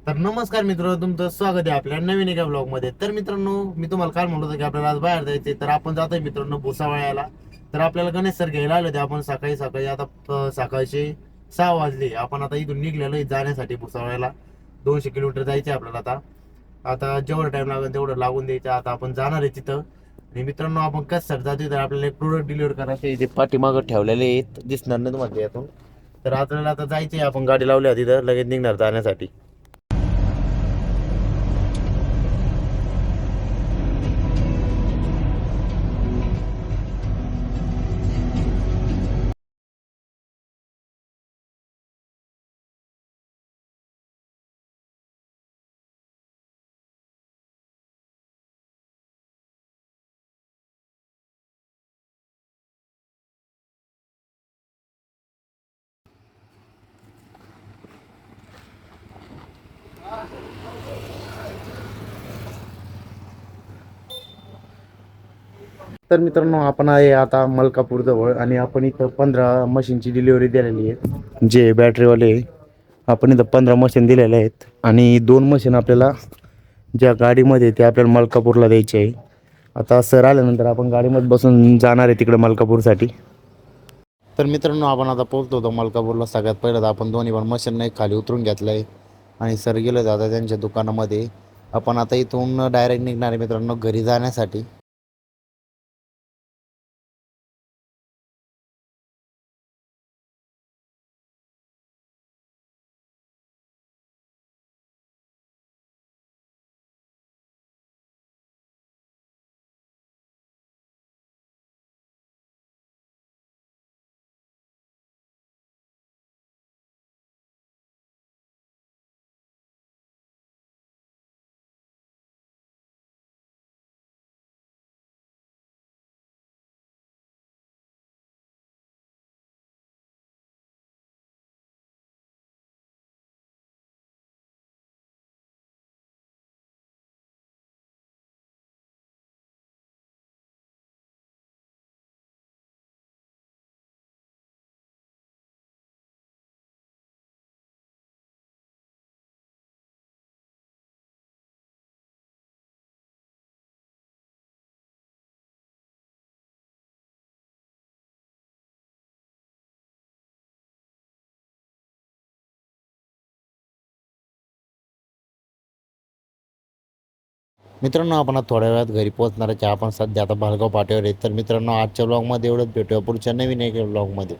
तर नमस्कार मित्र, तुमचं स्वागत आहे आपल्या नवीन एका ब्लॉग मध्ये. तर मित्रांनो, मी तुम्हाला काल म्हणलं होतं की आपल्याला आज बाहेर जायचे, तर आपण जातोय मित्रांनो भुसावळ्याला. तर आपल्याला गणेश सर घ्यायला आले होते. आपण सकाळी सकाळी आता सकाळचे 6 वाजले. आपण आता इथून निघलेलो आहे जाण्यासाठी भुसावळ्याला. 200 किलोमीटर जायचे आपल्याला. आता आता जेवढं टाइम लागेल तेवढं लागून द्यायचं. आता आपण जाणार आहे तिथं. आणि मित्रांनो, आपण कशासाठी जातोय तर आपल्याला एक प्रोडक्ट डिलिव्हर करायचे, जे पाठीमागं ठेवलेले आहेत, दिसणार नाही तुम्हाला यातून. तर आपल्याला आता जायचंय. आपण गाडी लावली आहे तिथं, लगेच निघणार जाण्यासाठी. तर मित्रांनो, आपण आहे आता मलकापूर जवळ आणि आपण इथं 15 मशीनची डिलिव्हरी दिलेली आहे, जे बॅटरीवाले. आपण इथं 15 मशीन दिलेले आहेत आणि 2 मशीन आपल्याला ज्या गाडीमध्ये ते आपल्याला मलकापूरला द्यायचे आहे. आता सर आल्यानंतर आपण गाडीमध्ये बसून जाणार आहे तिकडे मलकापूरसाठी. तर मित्रांनो, आपण आता पोहोचलो होतो मलकापूरला. सगळ्यात पहिलं तर आपण दोन्ही पण मशीन नाही खाली उतरून घेतलं आहे आणि सर गेले जातात त्यांच्या दुकानामध्ये. आपण आता इथून डायरेक्ट निघणार आहे मित्रांनो घरी जाण्यासाठी. मित्रांनो, आपण आता थोड्या वेळात घरी पोहोचणारच आहे. आपण सध्या आता भालगाव पाट्यावर आहे. तर मित्रांनो, आजच्या ब्लॉगमध्ये एवढंच. भेटूया पुढच्या नवीन एका ब्लॉगमध्ये.